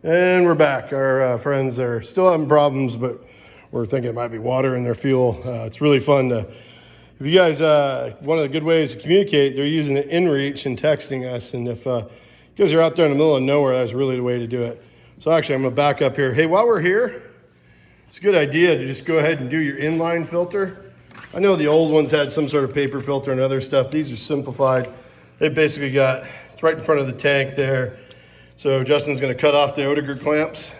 And we're back. Our friends are still having problems, but we're thinking it might be water in their fuel. It's really fun to, if you guys, one of the good ways to communicate, they're using it inReach and texting us. And if you guys are out there in the middle of nowhere, that's really the way to do it. So actually, I'm going to back up here. Hey, while we're here, it's a good idea to just go ahead and do your inline filter. I know the old ones had some sort of paper filter and other stuff. These are simplified. They basically got, it's right in front of the tank there. So Justin's going to cut off the Oetiker clamps.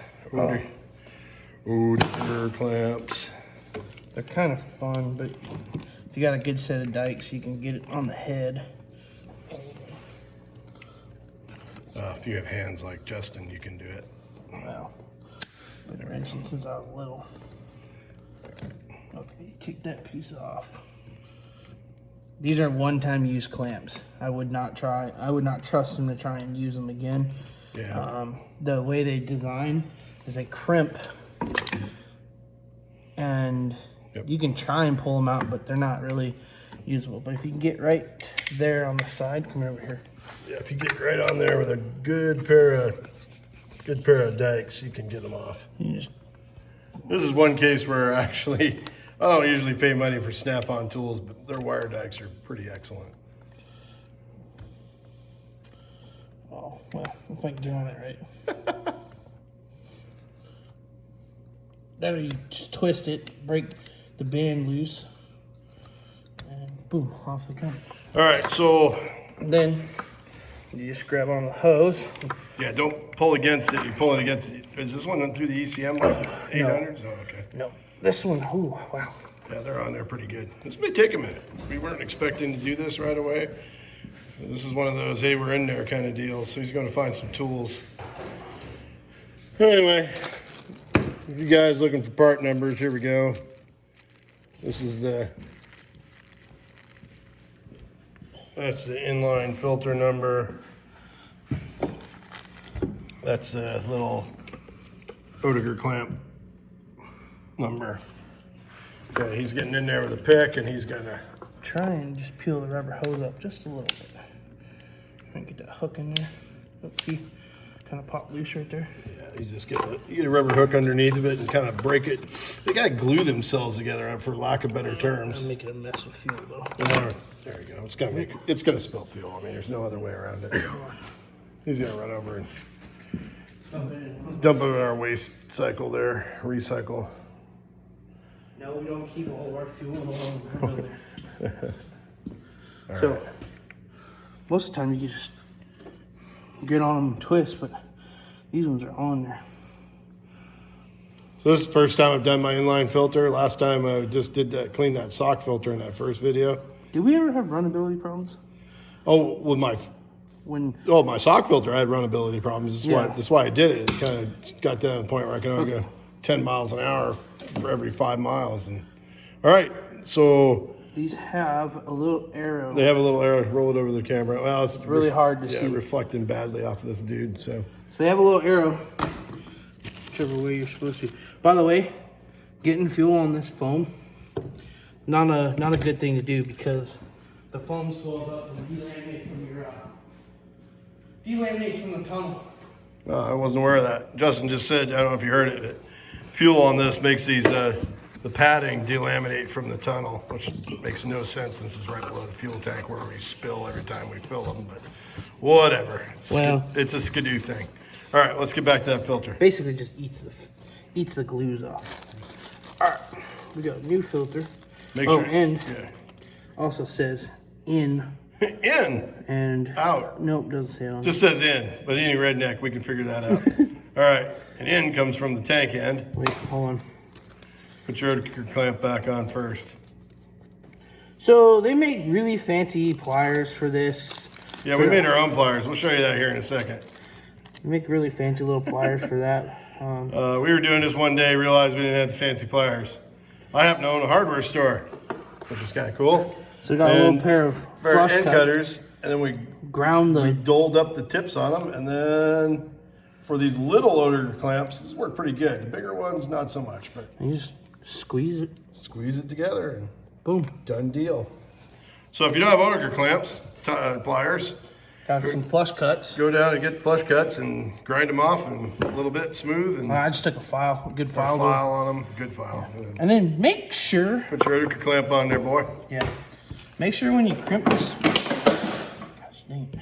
Oetiker clamps. They're kind of fun, but if you got a good set of dikes, you can get it on the head. If you have hands like Justin, you can do it. Well, been wrenching since I was little. Okay, take that piece off. These are one-time use clamps. I would not trust them to try and use them again. Yeah. The way they design is they crimp, and you can try and pull them out, but they're not really usable. But if you can get right there on the side, come over here. Yeah, if you get right on there with a good pair of dikes, you can get them off. This is one case where actually I don't usually pay money for Snap-on tools, but their wire dikes are pretty excellent. Oh, well, if I can get on it right. Then you just twist it, break the band loose, and boom, off they come. All right, so then you just grab on the hose. yeah, don't pull against it. You pull it against it. Is this one through the ECM like 800s? No. Oh, okay. No, this one, oh, wow. Yeah, they're on there pretty good. This may take a minute. We weren't expecting to do this right away. This is one of those, hey, we're in there kind of deals. So he's going to find some tools. Anyway, if you guys looking for part numbers, here we go. This is that's the inline filter number. That's the little Oetiker clamp number. Okay, he's getting in there with a pick, and he's gonna try and just peel the rubber hose up just a little bit. Try and get that hook in there. Oops, see, kind of popped loose right there. Yeah, you just get a rubber hook underneath of it and kind of break it. They gotta glue themselves together, for lack of better terms. I'm making a mess with fuel though. There you go. It's gonna spill fuel. I mean, there's no other way around it. He's gonna run over and dump it in our waste cycle there, recycle. No, we don't keep all of our fuel alone. So, right. Most of the time you can just get on them and twist, but these ones are on there. So this is the first time I've done my inline filter. Last time I just cleaned that sock filter in that first video. Did we ever have runnability problems? Oh, with my sock filter, I had runnability problems. That's why I did it. It kind of got down to the point where I can only go 10 miles an hour for every 5 miles. And all right, so these have a little arrow. They have a little arrow. Roll it over the camera. Well, it's really hard to see. Reflecting badly off of this dude. So they have a little arrow, whichever way you're supposed to. By the way, getting fuel on this foam, not a good thing to do, because the foam swells up and delaminates from the tunnel. I wasn't aware of that. Justin just said, I don't know if you heard it, but fuel on this makes these the padding delaminate from the tunnel, which makes no sense. This is right below the fuel tank where we spill every time we fill them, but whatever. It's a skidoo thing. All right, let's get back to that filter. Basically just eats the glues off. All right, we got a new filter. Make sure, and also says in. In? And out. Nope, doesn't say it on. Just says in, but any redneck, we can figure that out. All right, and in comes from the tank end. Wait, hold on. Put your clamp back on first. So they make really fancy pliers for this. Yeah, we made our own pliers. We'll show you that here in a second. They make really fancy little pliers for that. We were doing this one day, realized we didn't have the fancy pliers. I happen to own a hardware store, which is kind of cool. So we got a little pair of flush end cutters, and then we doled up the tips on them, and then for these little Oetiker clamps, this worked pretty good. The bigger ones, not so much, but you just squeeze it together, and boom, done deal. So if you don't have Oetiker clamps, pliers, Got some flush cuts. Go down and get flush cuts and grind them off and a little bit smooth and I just took a good file. file on them. Good file. And then make sure. Put your rotor clamp on there, boy. Yeah. Make sure when you crimp this. Gosh dang it.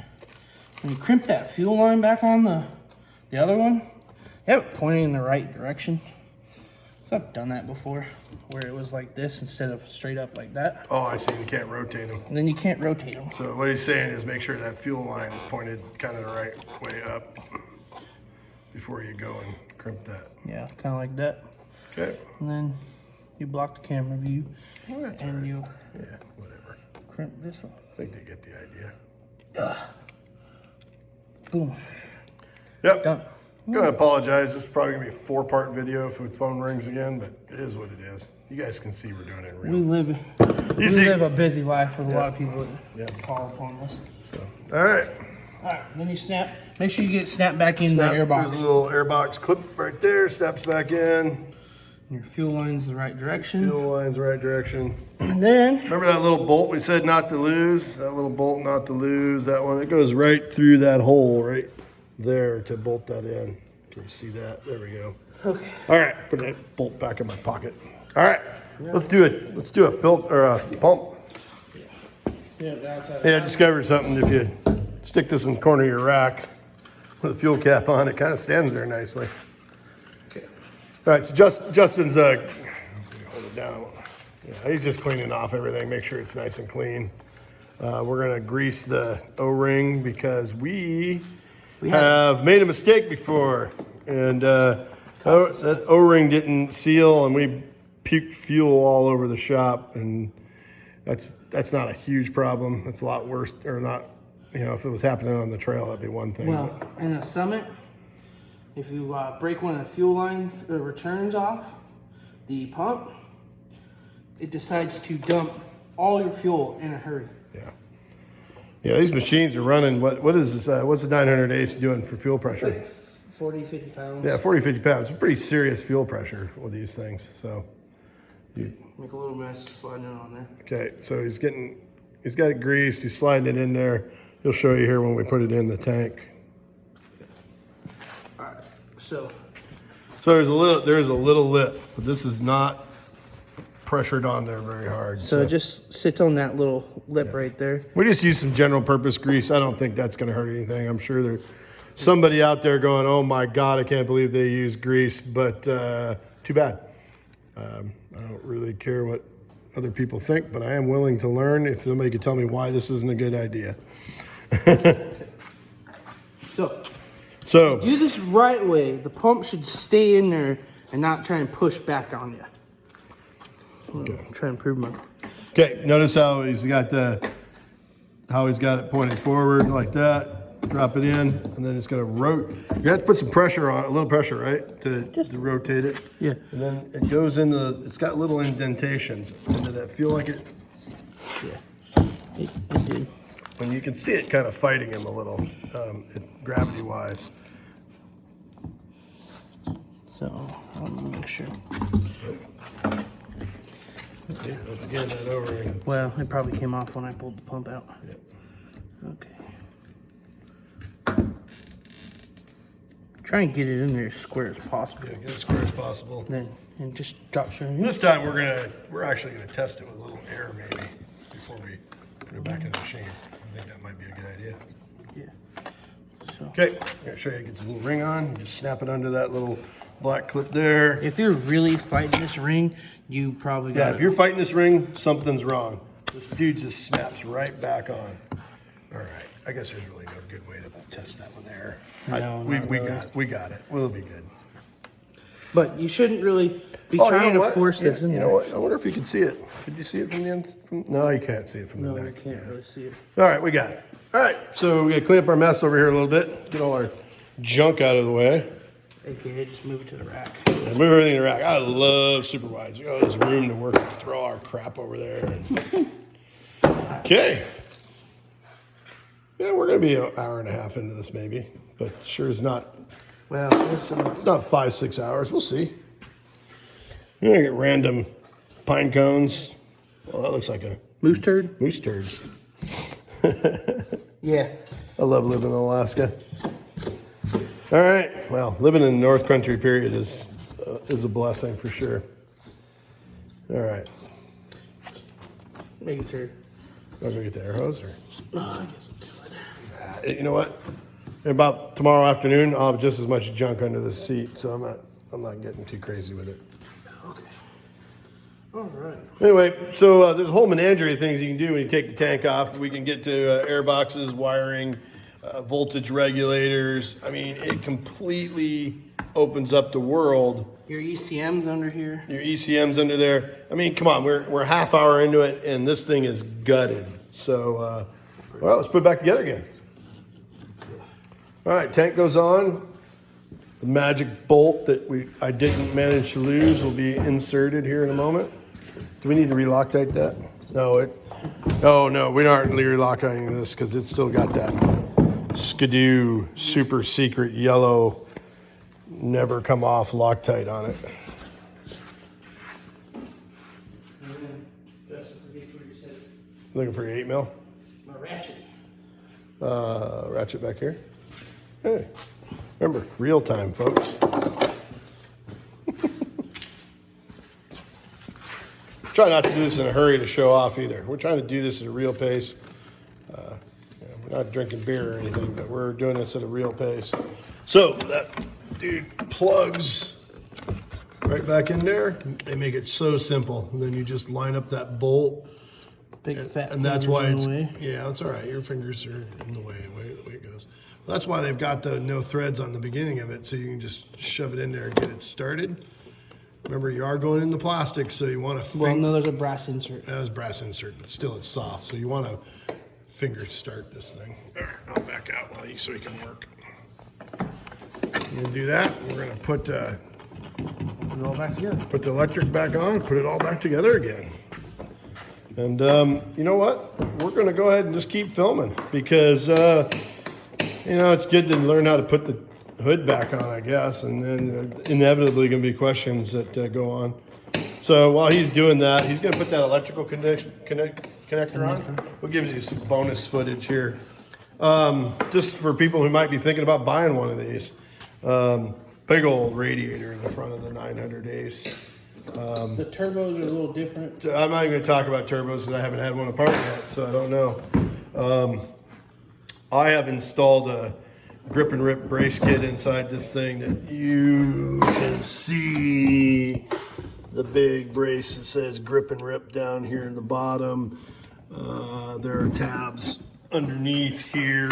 When you crimp that fuel line back on the other one, you have it pointing in the right direction. So I've done that before, where it was like this instead of straight up like that. Oh, I see. You can't rotate them. And then you can't rotate them. So what he's saying is make sure that fuel line is pointed kind of the right way up before you go and crimp that. Yeah, kind of like that. Okay. And then you block the camera view, Well, that's all and right. you Yeah, whatever. crimp this one. I think they get the idea. Boom. Yep. Done. I'm gonna apologize. This is probably gonna be a 4-part video with phone rings again, but it is what it is. You guys can see we're doing it in We real. live, see- a busy life with a lot of people Yeah. that call upon us. So, all right. All right, then you snap. Make sure you get it snapped back in Snap, the air box. there's a little air box clip right there. Snaps back in. Your fuel line's the right direction. Fuel line's the right direction. And then, Remember that little bolt we said not to lose? That little bolt not to lose. That one. It goes right through that hole right there to bolt that in. Can you see that? There we go. okay. All right, put that bolt back in my pocket. All right, let's do it. Let's do a filter or a pump. Yeah, that's how Hey, I discovered something. If you stick this in the corner of your rack with a fuel cap on, it kind of stands there nicely. Okay. All right, so Justin's hold it down. Yeah, he's just cleaning off everything, make sure it's nice and clean. We're gonna grease the O-ring because we have made a mistake before, and that O-ring didn't seal, and we puked fuel all over the shop, and that's not a huge problem. That's a lot worse, or not. You know, if it was happening on the trail, that'd be one thing. Well, in the Summit, if you break one of the fuel line returns off the pump, it decides to dump all your fuel in a hurry. Yeah. Yeah, these machines are running, what is this, what's the 900 ACE doing for fuel pressure? Like 40, 50 pounds. Yeah, 40, 50 pounds. Pretty serious fuel pressure with these things, so. Make a little mess sliding it on there. Okay, so he's got it greased, he's sliding it in there. He'll show you here when we put it in the tank. All right, so So there's a little lip, but this is not pressured on there very hard. it just sits on that little lip right there. We just use some general purpose grease. I don't think that's gonna hurt anything. I'm sure there's somebody out there going, oh my God, I can't believe they use grease, but too bad. I don't really care what other people think, but I am willing to learn if somebody could tell me why this isn't a good idea. So, Do this right way. The pump should stay in there and not try and push back on you. I'm trying to prove my. okay, notice how he's got it pointed forward like that. Drop it in, and then it's gonna rotate. You have to put some pressure on it, a little pressure, right? To rotate it. Yeah. And then it goes into, it's got little indentations. Did that feel like it? Yeah. It did. And you can see it kind of fighting him a little, gravity-wise. So I'm gonna make sure. See, once again, that O-ring. Well, it probably came off when I pulled the pump out. Yep. Okay. Try and get it in there as square as possible. Yeah, get as square as possible. Then and just drop your. This time we're actually gonna test it with a little air maybe before we put it back in the machine. I think that might be a good idea. Yeah. So Okay, I'm gonna show you. Get the little ring on. You just snap it under that little black clip there. if you're really fighting this ring, you probably Yeah, got. if you're fighting this ring, something's wrong. This dude just snaps right back on. All right, I guess there's really no good way to test that with air. No, we not really. got it. We'll be good. But you shouldn't really be Oh, you trying know to what? force this in You there. know what? I wonder if you can see it. Could you see it from the end? No, you can't see it from No, the you back. can't really see it. All right, we got it. All right, so we got to clean up our mess over here a little bit. Get all our junk out of the way. AKA just move it to the rack. And move everything in the rack. I love super wides. We got all this room to work and throw our crap over there. Okay. Yeah, we're gonna be an hour and a half into this maybe, but sure is not. Well, It's not 5-6 hours. We'll see. You're gonna get random pine cones. Well, that looks like a moose turd. moose turd. Yeah. I love living in Alaska. All right. Well, living in the North Country period is a blessing for sure. All right. Making sure. I'm gonna get the air hose, or I guess I'm good. you know what? About tomorrow afternoon, I'll have just as much junk under the seat, so I'm not getting too crazy with it. Okay. All right. Anyway, so there's a whole menagerie of things you can do when you take the tank off. We can get to air boxes, wiring, voltage regulators. I mean, it completely opens up the world. Your ECM's under here. Your ECM's under there. I mean, come on, we're a half hour into it, and this thing is gutted. So, well, let's put it back together again. All right, tank goes on. The magic bolt that I didn't manage to lose will be inserted here in a moment. Do we need to re-Loctite that? No, no, we aren't re-Loctiting this because it's still got that Skidoo super secret yellow never come off Loctite on it. Looking for your 8mm? My ratchet. Ratchet back here. Hey, remember, real time, folks. Try not to do this in a hurry to show off either. We're trying to do this at a real pace. We're not drinking beer or anything, but we're doing this at a real pace. So that dude plugs right back in there. They make it so simple. And then you just line up that bolt. Big fat. And that's why in it's, the way. yeah, that's all right. Your fingers are in the way it goes. That's why they've got the no threads on the beginning of it, so you can just shove it in there and get it started. Remember, you are going into plastic, so you want to. Well, no, there's a brass insert. That was brass insert, but still it's soft, so you want to finger start this thing. All right, I'll back out so you can work. You're gonna do that. We're gonna put Put it all back together. put the electric back on, put it all back together again. And you know what? We're going to go ahead and just keep filming because, it's good to learn how to put the hood back on, I guess. And then inevitably going to be questions that go on. So while he's doing that, he's going to put that electrical connector on. We'll give you some bonus footage here. Just for people who might be thinking about buying one of these. Big old radiator in the front of the 900 Ace. The turbos are a little different. I'm not even going to talk about turbos because I haven't had one apart yet, so I don't know. I have installed a grip and rip brace kit inside this thing that you can see the big brace that says grip and rip down here in the bottom. There are tabs underneath here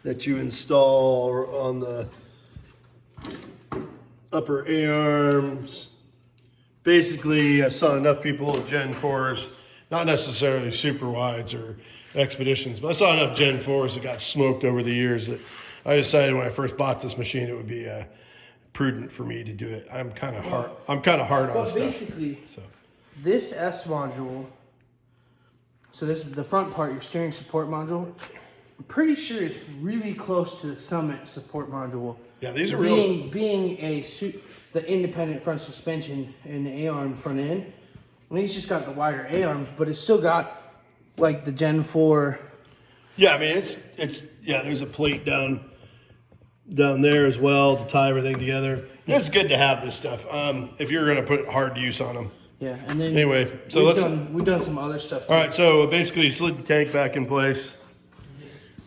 that you install on the upper A-arms. Basically, I saw enough people with Gen 4s, not necessarily super wides or expeditions, but I saw enough Gen 4s that got smoked over the years that I decided when I first bought this machine it would be prudent for me to do it. I'm kind of hard on But stuff. basically, So this S module, so this is the front part, your steering support module, I'm pretty sure it's really close to the Summit support module. yeah, these are real. Being the independent front suspension and the A-arm front end, and he's just got the wider A-arms, but it's still got like the Gen 4. Yeah, I mean it's yeah. There's a plate down there as well to tie everything together. It's good to have this stuff. If you're gonna put hard use on them. Yeah, and then Anyway, so we've done some other stuff too. All right, so basically slid the tank back in place.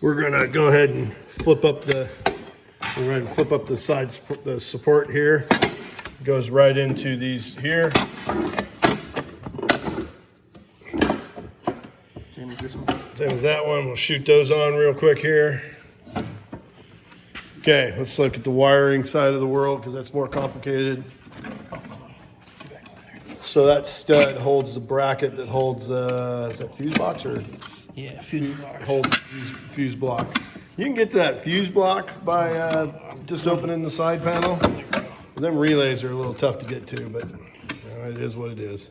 We're gonna go ahead and flip up the side, the support here. Goes right into these here. Same with this one. Same as that one. We'll shoot those on real quick here. Okay, let's look at the wiring side of the world because that's more complicated. So that stud holds the bracket that holds, is that fuse box or? Yeah, fuse bars. Holds fuse block. You can get to that fuse block by just opening the side panel. Them relays are a little tough to get to, but it is what it is.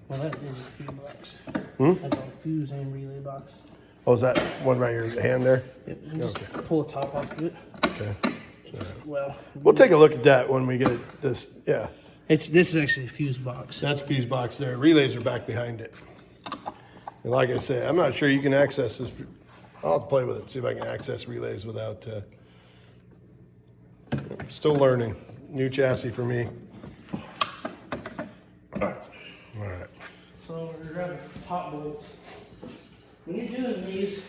Well, that is a fuse box. That's a fuse and relay box. Oh, is that one right here in your hand there? Yep, you just pull the top off of it. Okay. Well, We'll take a look at that when we get this. Yeah, this is actually a fuse box. that's fuse box there. Relays are back behind it. And like I say, I'm not sure you can access this. I'll have to play with it, see if I can access relays without, still learning. New chassis for me. All right. So we're grabbing top bolts. When you're doing these,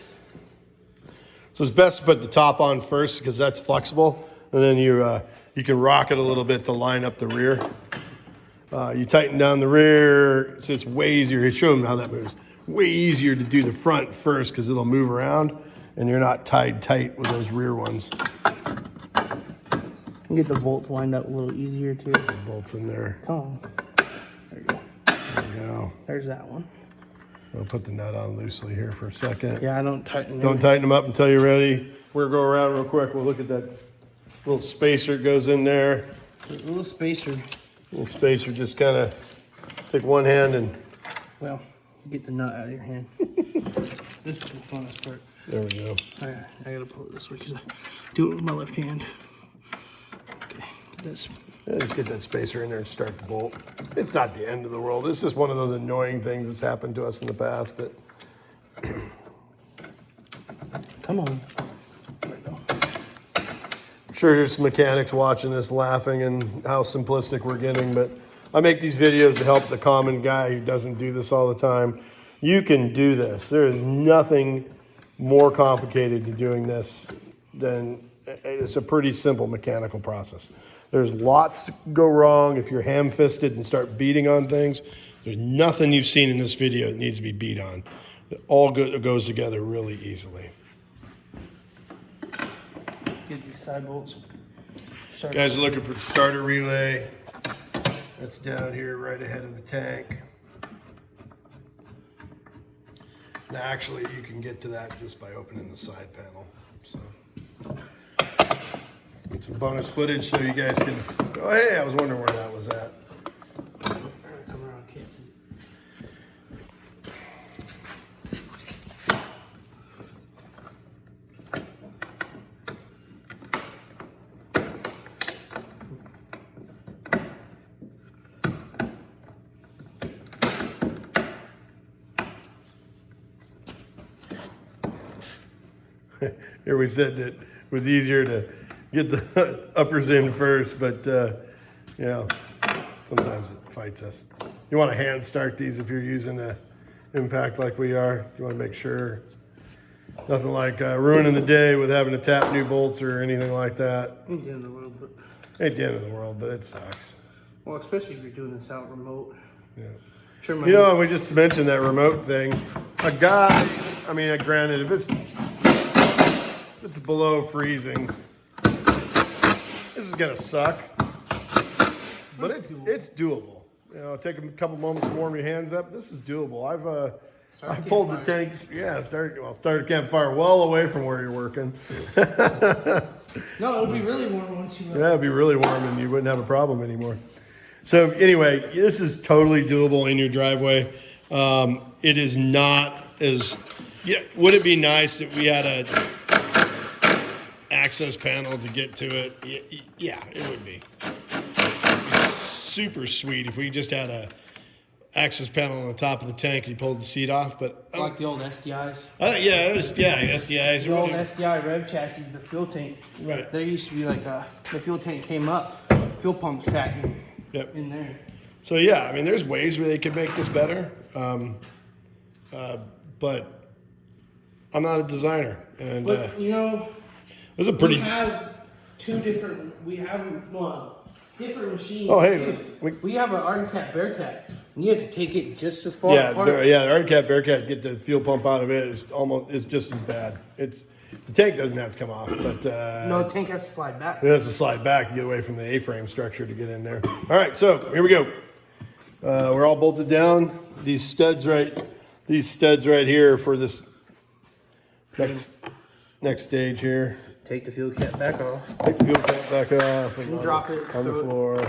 So it's best to put the top on first because that's flexible, and then you can rock it a little bit to line up the rear. You tighten down the rear, so it's way easier. Show them how that moves. Way easier to do the front first because it'll move around, and you're not tied tight with those rear ones. you get the bolts lined up a little easier too. The bolts in there. Come on. There you go. There you go. There's that one. I'll put the nut on loosely here for a second. Yeah, I don't tighten it. Don't tighten them up until you're ready. We're gonna go around real quick. We'll look at that little spacer that goes in there. A little spacer. Little spacer, just kind of take one hand and Well, get the nut out of your hand. This is the funnest part. there we go. I gotta pull it this way because I do it with my left hand. Okay, this. Yeah, just get that spacer in there and start the bolt. It's not the end of the world. It's just one of those annoying things that's happened to us in the past. That Come on. There we go. I'm sure there's some mechanics watching this laughing and how simplistic we're getting, but I make these videos to help the common guy who doesn't do this all the time. You can do this. There is nothing more complicated to doing this than it's a pretty simple mechanical process. There's lots to go wrong if you're ham-fisted and start beating on things. There's nothing you've seen in this video that needs to be beat on. It all goes together really easily. Get these side bolts. Guys are looking for the starter relay. That's down here right ahead of the tank. Now actually you can get to that just by opening the side panel. So get some bonus footage so you guys can go, hey, I was wondering where that was at. Come around, can't see. Here we said that it was easier to get the uppers in first, but you know, sometimes it fights us. You want to hand start these if you're using a impact like we are. You want to make sure nothing like ruining the day with having to tap new bolts or anything like that. Ain't the end of the world, but Ain't the end of the world, but it sucks. well, especially if you're doing this out remote. Yeah. Turn my You know, we just mentioned that remote thing. A guy, I mean, granted, if it's below freezing, this is gonna suck, but it's doable. You know, take a couple moments to warm your hands up. This is doable. I pulled the tank. Yeah, started a campfire well away from where you're working. No, it'll be really warm once you. Yeah, it'd be really warm and you wouldn't have a problem anymore. So anyway, this is totally doable in your driveway. It is not as, yeah, would it be nice if we had a access panel to get to it? Yeah, it would be. Super sweet if we just had a access panel on the top of the tank and you pulled the seat off, but Like the old SDIs. SDIs. The old SDI rev chassis, the fuel tank. Right. There used to be like the fuel tank came up, fuel pump sat Yep. in there. So yeah, I mean, there's ways where they could make this better, but I'm not a designer, and But you know, it was a pretty. we have different machines. Oh, hey, too. We have an Arden Cat Bearcat. And you have to take it just as far Yeah, apart. the Arden Cat Bearcat, get the fuel pump out of it. It's just as bad. The tank doesn't have to come off, but No, the tank has to slide back. it has to slide back to get away from the A-frame structure to get in there. All right, so here we go. We're all bolted down. These studs right here for this next stage here. Take the fuel cap back off. Take the fuel cap back off and drop it on the through it. floor.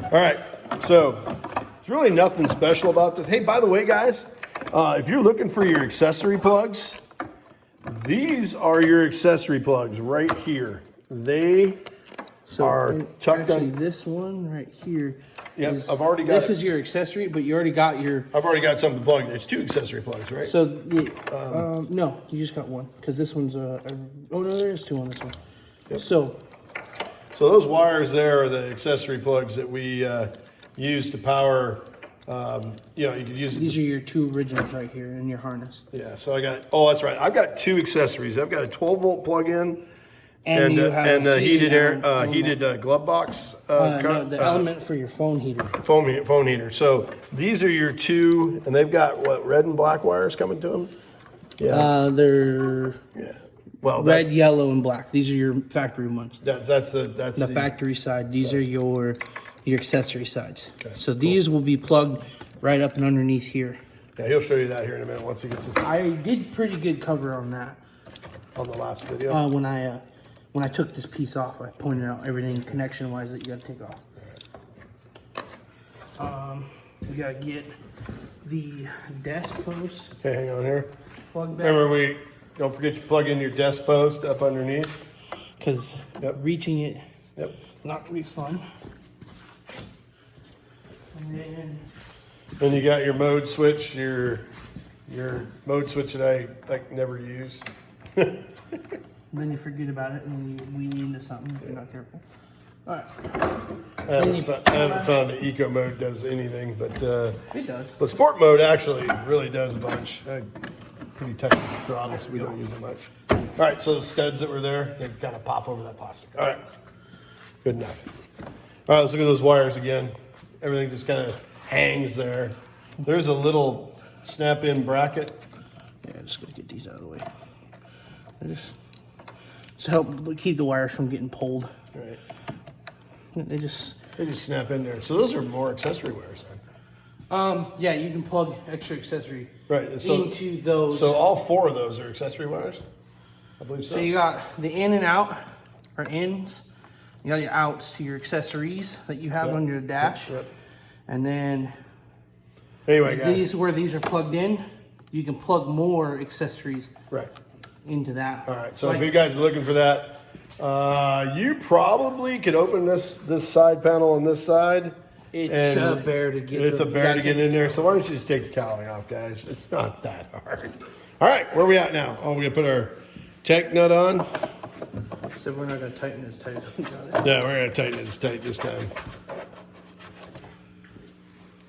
All right, so there's really nothing special about this. Hey, by the way, guys, if you're looking for your accessory plugs, these are your accessory plugs right here. They are and tucked actually, on. this one right here. Yep, is- I've already got This it. is your accessory, but you already got your. I've already got something plugged. There's 2 accessory plugs, right? So no, you just got one because this one's oh no, there is 2 on this one. Yep. So So those wires there are the accessory plugs that we use to power. You know, you could use it. these are your 2 originals right here in your harness. Yeah. So I got. Oh, that's right. I've got 2 accessories. I've got a 12-volt plug-in And you have a heated air, element. heated glove box. No, the element for your phone heater. Phone heater. So these are your 2, and they've got what, red and black wires coming to them. Yeah. They're Yeah. Well, red, that's yellow, and black. These are your factory ones. that's the The factory side. These are your accessory sides. Okay, So these will be plugged right up and underneath here. Yeah, he'll show you that here in a minute once he gets this I did pretty good cover on that. on the last video. When I took this piece off, I pointed out everything connection wise that you got to take off. You got to get the desk post Okay, hang on here. plugged back Remember, don't forget you plug in your desk post up underneath. because Yep. reaching it Yep. not gonna be fun. And then Then you got your mode switch, your mode switch that I like never use. then you forget about it and then you wean into something if you're not careful. All right, I haven't found that eco mode does anything, but it does. sport mode actually really does a bunch. Pretty tight throttle, so we don't use it much. All right, so the studs that were there, they kind of pop over that plastic. All right, good enough. All right, let's look at those wires again. Everything just kind of hangs there. There's a little snap-in bracket. Yeah, just gonna get these out of the way. They just to help keep the wires from getting pulled. All right, They just they just snap in there. So those are more accessory wires then. yeah, you can plug extra accessory Right. So, into those. so all 4 of those are accessory wires? I believe so. So you got the in and out, or ins. You got your outs to your accessories that you have Yep. on your dash. Yep. And then Anyway, guys. these, where these are plugged in, you can plug more accessories Right. into that. All right. So if you guys are looking for that, you probably could open this side panel on this side. It's and a bear to get. It's a you bear gotta to get take- in there. So why don't you just take the cowling off, guys? It's not that hard. All right. Where are we at now? Oh, we're going to put our tech nut on. So we're not gonna tighten it as tight as we got it. Yeah, we're going to tighten it as tight this time.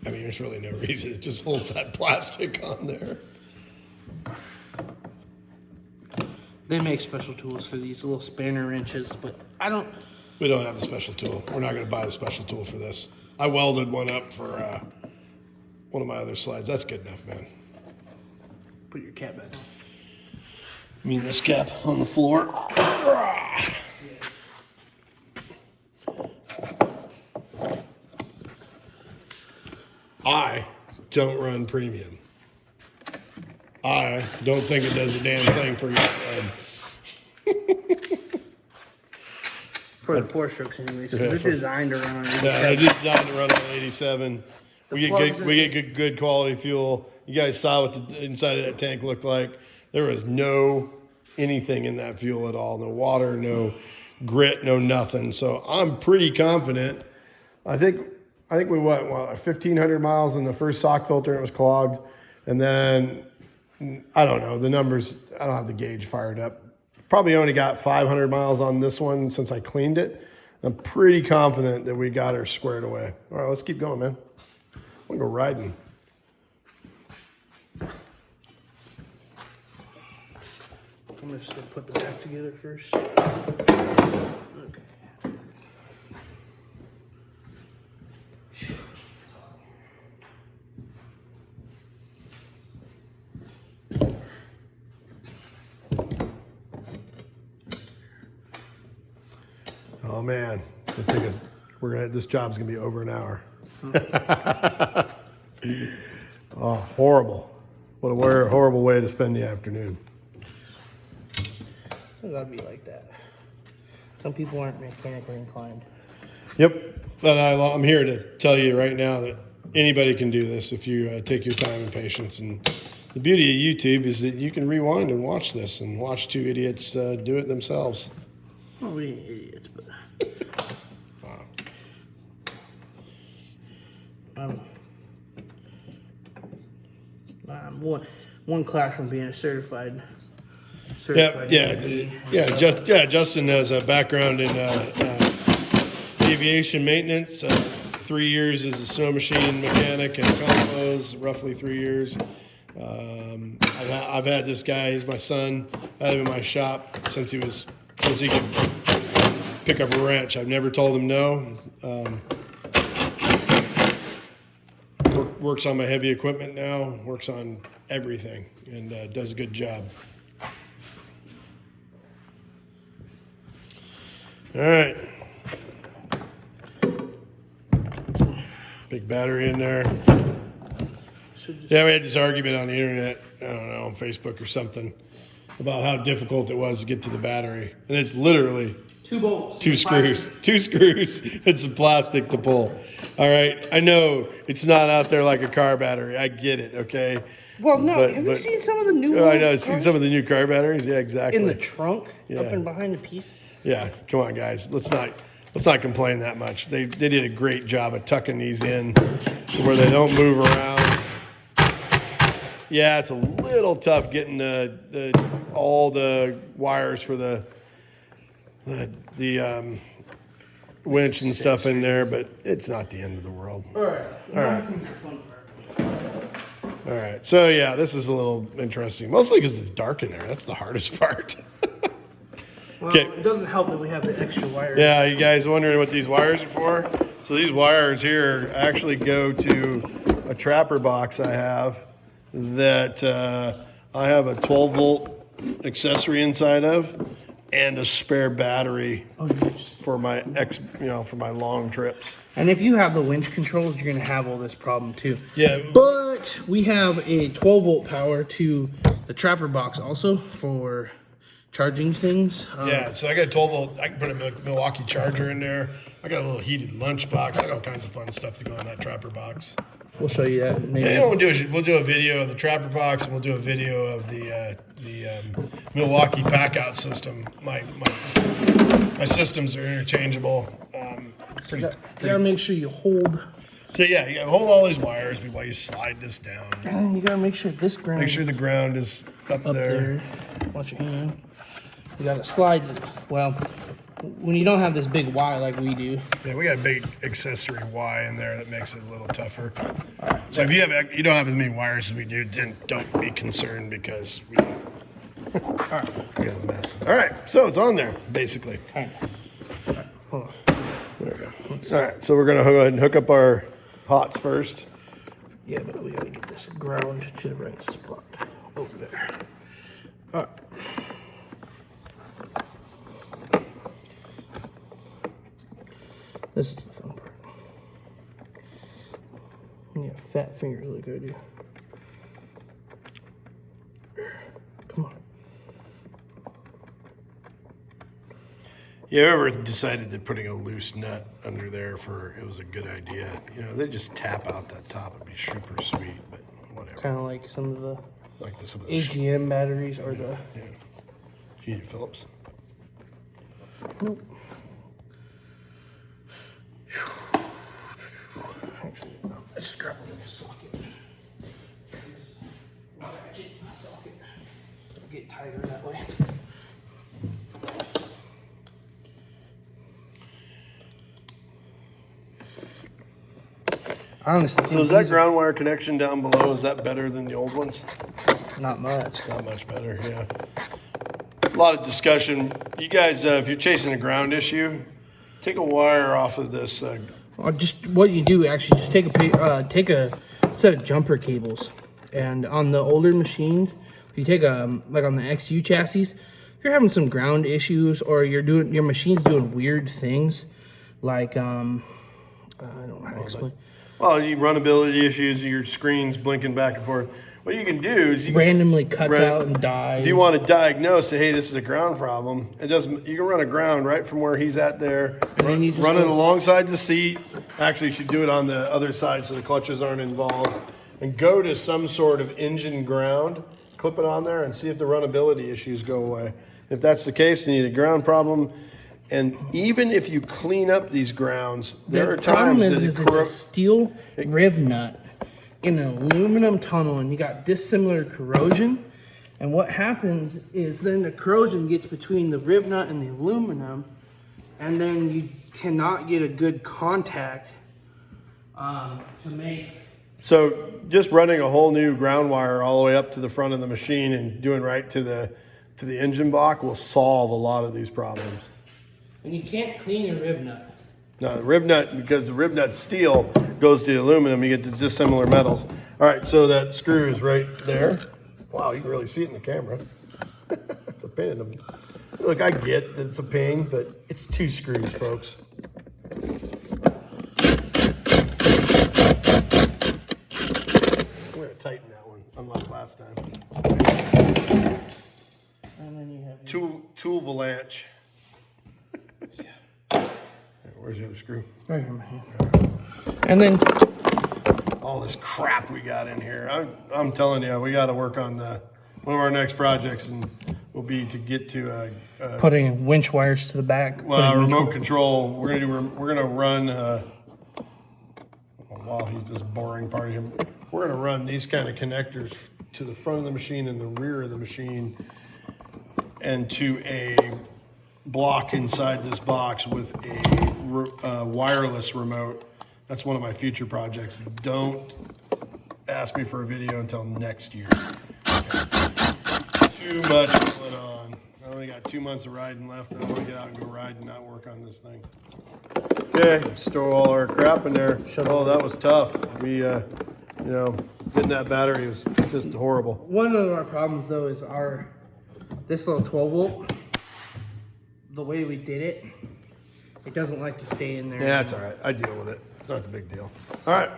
I mean, there's really no reason. It just holds that plastic on there. They make special tools for these little spanner wrenches, but I don't. We don't have the special tool. We're not going to buy the special tool for this. I welded one up for one of my other slides. That's good enough, man. Put your cap back on. I mean, this cap on the floor. I don't run premium. I don't think it does a damn thing for your sled. For the 4-strokes, anyways, because Yeah, they're for- designed to run on Yeah, I just designed to run on 87. We plugs get good quality fuel. You guys saw what the inside of that tank looked like. There was no anything in that fuel at all. No water, no grit, no nothing. So I'm pretty confident. I think we went 1,500 miles in the first sock filter. It was clogged, and then I don't know the numbers. I don't have the gauge fired up. Probably only got 500 miles on this one since I cleaned it. I'm pretty confident that we got her squared away. All right, let's keep going, man. I want to go riding. I'm just gonna put the back together first. Okay. Oh man, this job's gonna be over an hour. Oh, horrible! What a horrible way to spend the afternoon. It gotta be like that. Some people aren't mechanically inclined. Yep, but I'm here to tell you right now that anybody can do this if you take your time and patience. And the beauty of YouTube is that you can rewind and watch this and watch 2 idiots do it themselves. Well, we ain't idiots, but I'm one class from being a certified. Justin has a background in aviation maintenance. 3 years as a snow machine mechanic and combos, roughly 3 years. I've had this guy. He's my son. I had him in my shop since he could pick up a wrench. I've never told him no. Works on my heavy equipment now. Works on everything and does a good job. All right. Big battery in there. Yeah, we had this argument on the internet, I don't know, on Facebook or something, about how difficult it was to get to the battery. And it's literally 2 bolts. 2 screws. 2 screws and some plastic to pull. All right. I know it's not out there like a car battery. I get it, okay? Well, no. Have you seen some of the new I know. I've seen some of the new car batteries. Yeah, exactly. in the trunk, up and behind the piece? Yeah, come on, guys. Let's not complain that much. They did a great job of tucking these in where they don't move around. Yeah, it's a little tough getting all the wires for the winch and stuff in there, but it's not the end of the world. All right. All right. So yeah, this is a little interesting, mostly because it's dark in there. That's the hardest part. Well, it doesn't help that we have the extra wires. Yeah, you guys wondering what these wires are for? So these wires here actually go to a trapper box I have that I have a 12-volt accessory inside of and a spare battery for my for my long trips. And if you have the winch controls, you're going to have all this problem too. Yeah. But we have a 12-volt power to the trapper box also for charging things. Yeah, so I got a 12-volt. I can put a Milwaukee charger in there. I got a little heated lunch box. I got all kinds of fun stuff to go in that trapper box. We'll show you that. Maybe. Yeah, we'll do a video of the trapper box, and we'll do a video of the Milwaukee pack out system. My systems are interchangeable. You gotta make sure you hold. So yeah, you gotta hold all these wires while you slide this down. And you gotta make sure this ground. Make sure the ground is up there. Watch your hand. You gotta slide. Well, when you don't have this big Y like we do. Yeah, we got a big accessory Y in there that makes it a little tougher. All right. So if you don't have as many wires as we do, then don't be concerned because we got a mess. All right, so it's on there basically. All right, hold on. There we go. All right, so we're gonna go ahead and hook up our hots first. Yeah, but we gotta get this ground to the right spot over there. All right. This is the fun part. You got fat fingers like I do. Come on. You ever decided that putting a loose nut under there it was a good idea? You know, they just tap out that top. It'd be super sweet, but whatever. Kind of like some of the Some of the AGM batteries or the. Yeah. Do you need Phillips? Nope. Actually, no. I just grab a little socket. Ratchet socket. It'll get tighter that way. Honestly, So is that ground wire connection down below, is that better than the old ones? not much. Not much better, yeah. A lot of discussion. You guys, if you're chasing a ground issue, take a wire off of this. Or just what you do actually, just take a set of jumper cables, and on the older machines, if you take like on the XU chassis, if you're having some ground issues or your machine's doing weird things, like I don't know how to explain. Well, you runnability issues, your screen's blinking back and forth. What you can do is you Randomly cuts out and dies. If you want to diagnose, say, hey, this is a ground problem. You can run a ground right from where he's at there. Run it alongside the seat. Actually, you should do it on the other side so the clutches aren't involved. And go to some sort of engine ground, clip it on there, and see if the runnability issues go away. If that's the case, and you need a ground problem, And even if you clean up these grounds, there are The problem times that is it it's a steel riv nut in an aluminum tunnel, and you got dissimilar corrosion. And what happens is then the corrosion gets between the riv nut and the aluminum, and then you cannot get a good contact to make. So just running a whole new ground wire all the way up to the front of the machine and doing right to the engine block will solve a lot of these problems. And you can't clean a riv nut. No, the riv nut, because the riv nut steel goes to the aluminum, you get the dissimilar metals. All right, so that screw is right there. Wow, you can really see it in the camera. It's a pain in the... Look, I get that it's a pain, but it's 2 screws, folks. We're gonna tighten that one, unlike last time. And then you have Tool Valanche. Where's the other screw? right here, man. And then All this crap we got in here. I'm telling you, we got to work on one of our next projects, and will be to get to putting winch wires to the back. remote control. We're gonna run while he's just boring part of him. We're gonna run these kind of connectors to the front of the machine and the rear of the machine, and to a block inside this box with a wireless remote. That's one of my future projects. Don't ask me for a video until next year. Okay. Too much going on. I only got 2 months of riding left, and I want to get out and go ride and not work on this thing. Okay, store all our crap in there. Oh, that was tough. We, getting that battery was just horrible. One of our problems though is this little 12 volt. The way we did it, it doesn't like to stay in there. Yeah, it's all right. I deal with it. It's not the big deal. All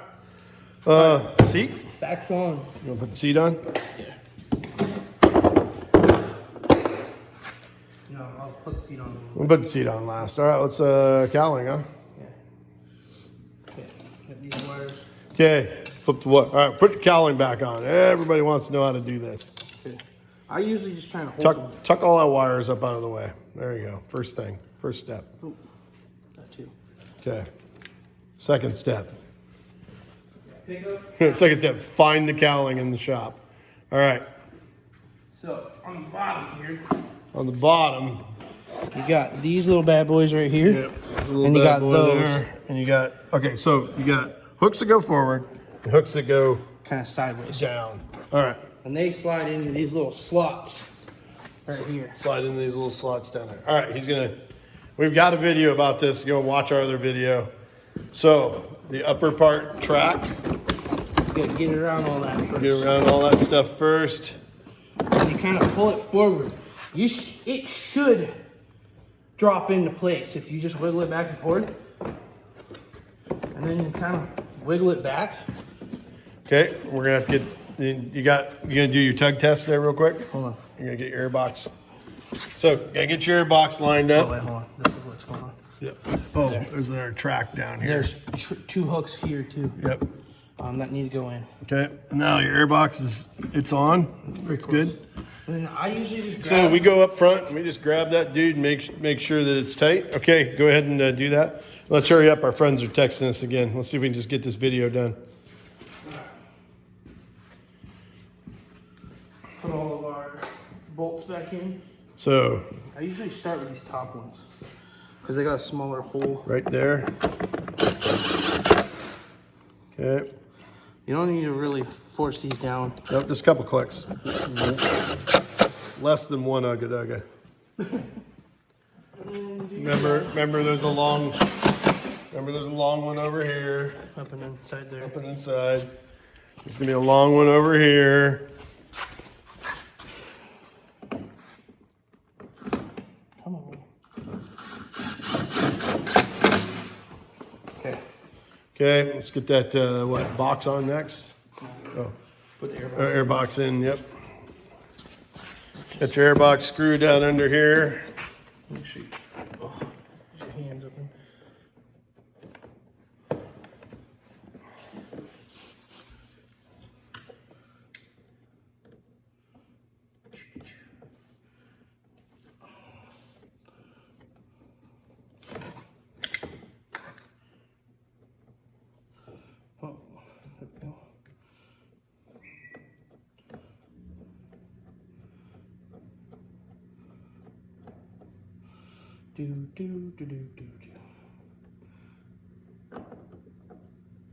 right. Seat? Back's on. You want to put the seat on? Yeah. No, I'll put the seat on. We'll put the seat on last. All right, let's cowling, huh? Yeah. Okay. Get these wires. Okay, flip the what? All right, put the cowling back on. Everybody wants to know how to do this. Okay. I usually just try to hold them. Tuck all our wires up out of the way. There you go. First thing, first step. Oh, that too. Okay. Second step. Pick up. Second step, find the cowling in the shop. All right. So on the bottom here, On the bottom. you got these little bad boys right here. Yep. And you got those And you got, okay, so you got hooks that go forward and hooks that go kind of sideways. down. All right. And they slide into these little slots right here. Slide into these little slots down there. All right, we've got a video about this. Go watch our other video. So the upper part track, You gotta get around all that first. get around all that stuff first. And you kind of pull it forward. It should drop into place if you just wiggle it back and forth. And then you kind of wiggle it back. Okay, we're gonna have to get, you gonna do your tug test there real quick? Hold on. You're gonna get your air box. So, gotta get your air box lined Oh, up. wait, hold on. This is what's going on. Yep. Oh, there's our track down here. There's 2 hooks here too. Yep. That need to go in. Okay, now your air box it's on. It's good. And then I usually just So grab we go up front and we just grab that dude and make sure that it's tight. Okay, go ahead and do that. Let's hurry up. Our friends are texting us again. Let's see if we can just get this video done. put all of our bolts back in. So I usually start with these top ones because they got a smaller hole. right there. Okay. You don't need to really force these down. Nope, just a couple clicks. Less than one ugga dugga. Remember there's a long one over here. Up and inside there. Up and inside. There's gonna be a long one over here. Come on. Okay. Okay, let's get that box on next. Oh, Put the air our box. air box in. Yep. Got your air box screw down under here. Make sure you, oh, get your hands open.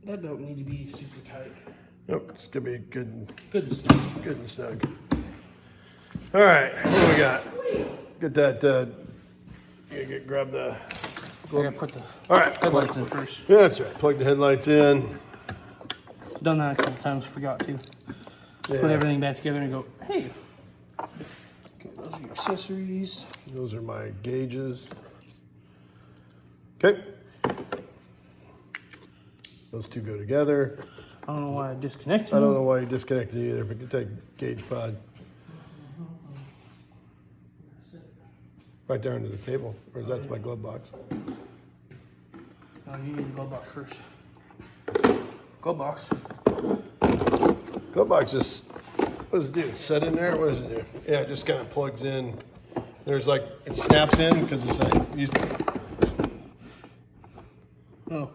That don't need to be super tight. Nope, it's gonna be good, Good and snug. good and snug. All right, what do we got? Get that. Grab the. I gotta put the All right, headlights in first. yeah, that's right. Plug the headlights in. Done that a couple times, forgot to. Yeah. Put everything back together and go, hey. Okay, those are your accessories. Those are my gauges. Okay. Those two go together. I don't know why I disconnected I don't them. know why you disconnected either, but get that gauge pod right there under the table, or is that my glove box? No, you need the glove box first. Glove box. Glove box just, what does it do? Set in there? What does it do? Yeah, it just kind of plugs in. There's like, it snaps in because it's like, Oh.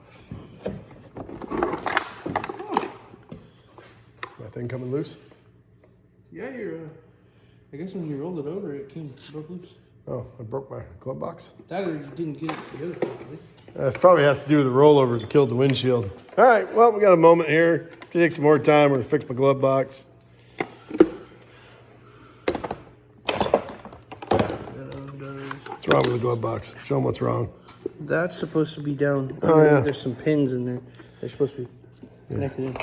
that thing coming loose? Yeah, I guess when you rolled it over, it broke loose. Oh, I broke my glove box. That or you didn't get it together properly. That probably has to do with the rollover that killed the windshield. All right, well, we got a moment here. It's gonna take some more time. We're gonna fix my glove box. What's wrong with the glove box? Show them what's wrong. That's supposed to be down. Oh, yeah. There's some pins in there. They're supposed to be connected in.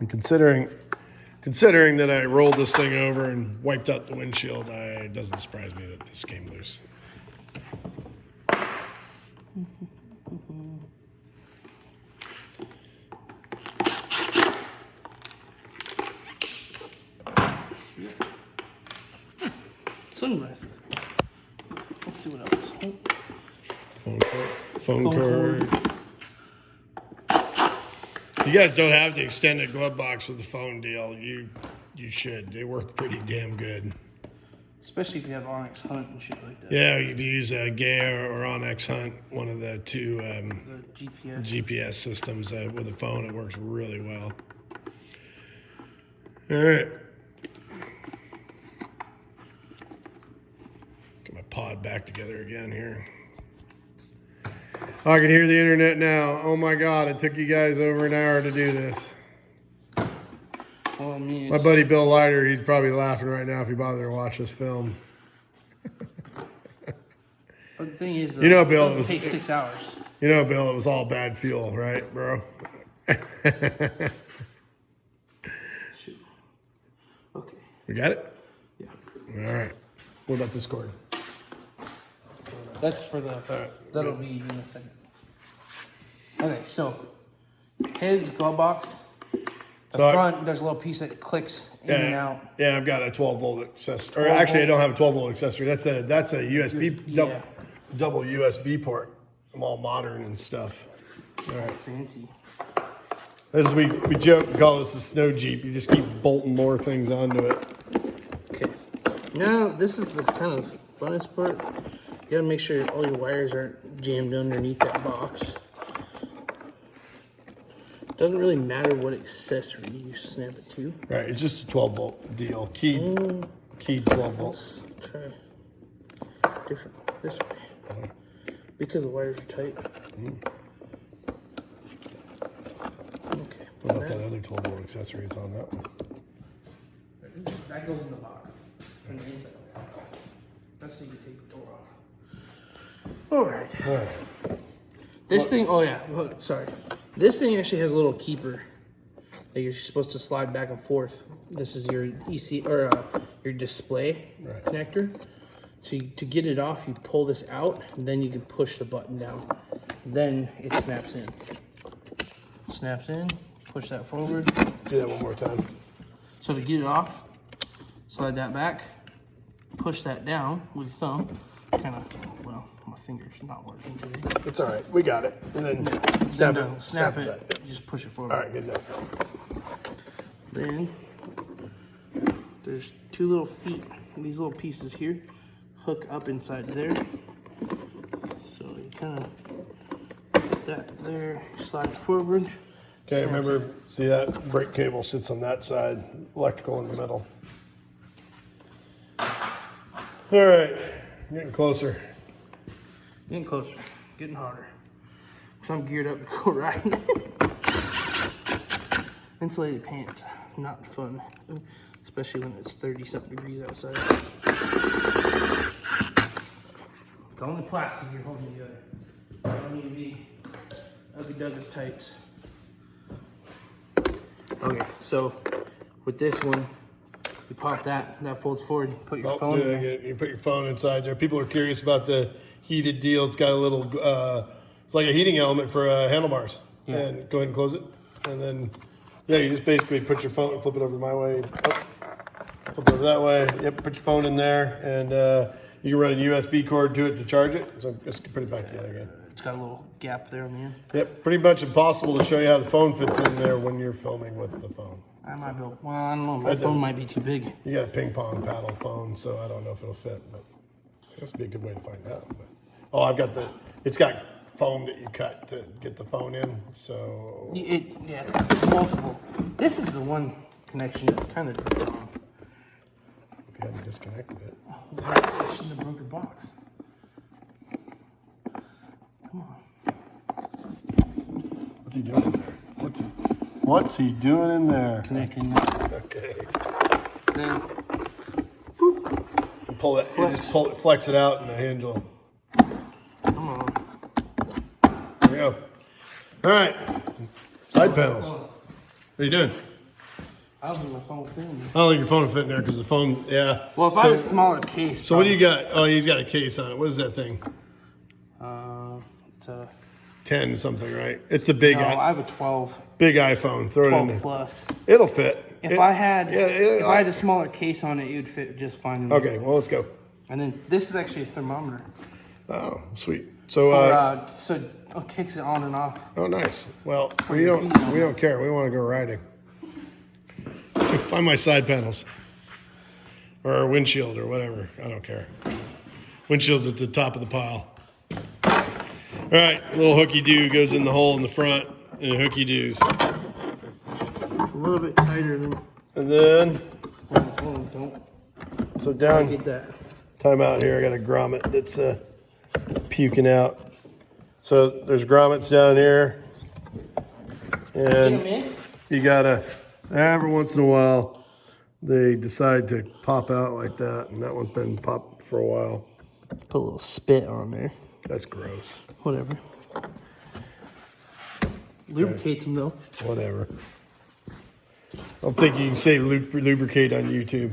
And considering that I rolled this thing over and wiped out the windshield, it doesn't surprise me that this came loose. Sunglasses. Let's see what else. Phone cord. If you guys don't have the extended glove box with the phone deal, you should. They work pretty damn good. Especially if you have Onyx Hunt and shit like that. Yeah, you can use Gaia or Onyx Hunt, one of the two The GPS. GPS systems with a phone. It works really well. All right. Get my pod back together again here. I can hear the internet now. Oh my God, it took you guys over an hour to do this. Well, I mean, My buddy Bill Leiter, he's probably laughing right now if he bothered to watch this film. But the thing is, You know, Bill, it it was- takes 6 hours. You know, Bill, it was all bad fuel, right, bro? Shoot. Okay. We got it? Yeah. All right. What about this cord? That's for the. That'll be in a second. Okay, so his glove box. The So front, there's a little piece that clicks in and out. Yeah, I've got a 12-volt accessory. Or 12 actually, I volt? don't have a 12-volt accessory. That's a USB Yeah. double USB port. I'm all modern and stuff. All right. Fancy. As we joke, we call this a snow Jeep. You just keep bolting more things onto it. Okay. Now this is the kind of funnest part. You gotta make sure all your wires aren't jammed underneath that box. Doesn't really matter what accessory you snap it to. Right, it's just a 12-volt deal. Keyed 12 volts. Let's try different this way. Because the wires are tight. Okay. What about that other 12-volt accessory that's on that one? That goes in the box. On the inside. That's so you can take the door off. Alright. All right. This thing, oh yeah, sorry. This thing actually has a little keeper that you're supposed to slide back and forth. This is your EC or your display Right. connector. So to get it off, you pull this out, and then you can push the button down. Then it snaps in. Snaps in. Push that forward. Do that one more time. So to get it off, slide that back. Push that down with your thumb. Kind of, well, my finger's not working today. It's all right. We got it. And then snap it. Snap it. back. Just push it forward. All right, good enough. Then there's two little feet. These little pieces here hook up inside there. So you kind of put that there, slide it forward. Okay, remember, see that brake cable sits on that side, electrical in the middle. All right, getting closer. Getting closer, getting harder. So I'm geared up to go riding. Insulated pants, not fun, especially when it's 30-something degrees outside. It's only plastic you're holding together. I don't need to be Ugly Douglas tights. Okay, so with this one, you pop that folds forward, you put your phone in there. You put your phone inside there. People are curious about the heated deal. It's got a little, it's like a heating element for handlebars. Yeah. And go ahead and close it. And then, yeah, you just basically put your phone, flip it over my way, flip it over that way. Yep, put your phone in there, and you can run a USB cord to it to charge it. So just put it back together again. It's got a little gap there on the end. Yep, pretty much impossible to show you how the phone fits in there when you're filming with the phone. I might be, well, I don't know, my phone might be too big. You got a ping pong paddle phone, so I don't know if it'll fit, but that's be a good way to find out. But, oh, I've got it's got foam that you cut to get the phone in, so. Yeah, it's got multiple. This is the one connection that's kind of dumb. If you hadn't disconnected it. I shouldn't have broke your box. Come on. What's he doing in there? What's he doing in there? Connecting that. Okay. Then, And pull it, you just flex it out and the hinge will. come on. There we go. All right. Side panels. What are you doing? I don't think my phone will fit in there. I don't think your phone will fit in there because the phone, yeah. Well, if I had a smaller case. So what do you got? Oh, he's got a case on it. What is that thing? It's a 10 something, right? It's the big, no, I have a 12 big iPhone. Throw it in there. plus. It'll fit. If I had a smaller case on it, it would fit just fine. Okay, well, let's go. And then this is actually a thermometer. Oh, sweet. So, So it kicks it on and off. oh, nice. Well, we don't care. We want to go riding. Find my side panels or a windshield or whatever. I don't care. Windshield's at the top of the pile. All right, little hooky doo goes in the hole in the front, and hooky doos. It's a little bit tighter than. And then, Don't so down. get that. Time out here. I got a grommet that's puking out. So there's grommets down here, and you gotta every once in a while they decide to pop out like that, and that one's been popped for a while. Put a little spit on there. That's gross. Whatever. Lubricates them though. Whatever. I don't think you can say lubricate on YouTube.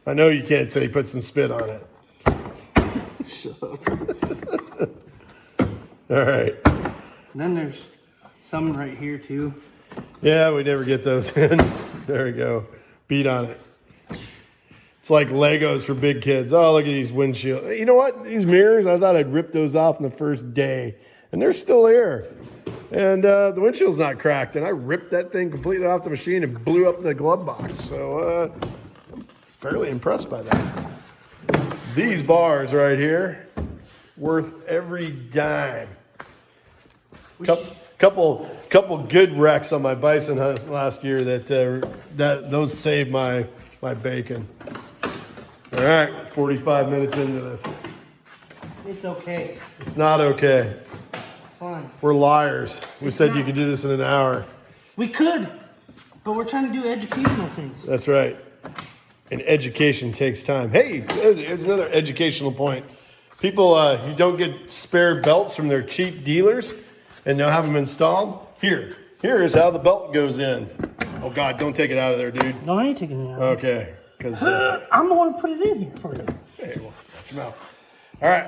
I know you can't say put some spit on it. Shut up. All right. And then there's some right here too. Yeah, we never get those in. There we go. Beat on it. It's like Legos for big kids. Oh, look at these windshield. You know what? These mirrors, I thought I'd rip those off in the first day. And they're still here. And the windshield's not cracked. And I ripped that thing completely off the machine and blew up the glove box. So I'm fairly impressed by that. These bars right here, worth every dime. Couple good wrecks on my bison hunt last year that those saved my bacon. All right, 45 minutes into this. It's okay. It's not okay. It's fine. We're liars. We said you could do this in an hour. We could, but we're trying to do educational things. That's right. And education takes time. Hey, there's another educational point. People, you don't get spare belts from their cheap dealers, and they'll have them installed. Here is how the belt goes in. Oh God, don't take it out of there, dude. No, I ain't taking it out. Okay, because I'm the one who put it in here for you. hey, well, watch your mouth. All right,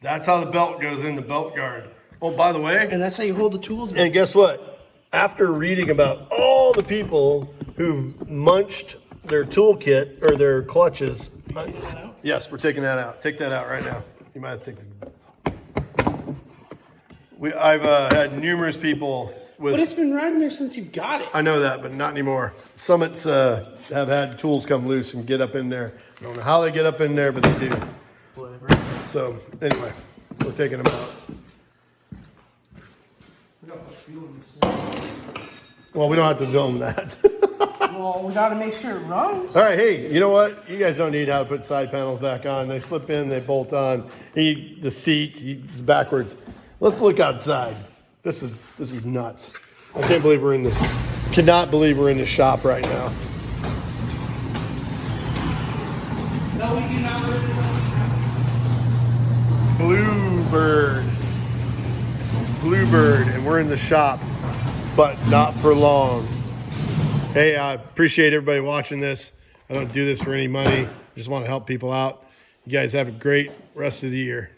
that's how the belt goes in the belt guard. Oh, by the way, And that's how you hold the tools in. and guess what? After reading about all the people who've munched their toolkit or their clutches, yes, we're taking that out. Take that out right now. You might have to take the. I've had numerous people with. But it's been riding there since you got it. I know that, but not anymore. Summits have had tools come loose and get up in there. I don't know how they get up in there, but they do. Whatever. So anyway, we're taking them out. Well, we don't have to film that. Well, we gotta make sure it runs. All right, hey, you know what? You guys don't need how to put side panels back on. They slip in, they bolt on. The seat, it's backwards. Let's look outside. This is nuts. I can't believe we're in this. Cannot believe we're in the shop right now. No, we do not live in Bluebird, and we're in the shop, but not for long. Hey, I appreciate everybody watching this. I don't do this for any money. I just want to help people out. You guys have a great rest of the year.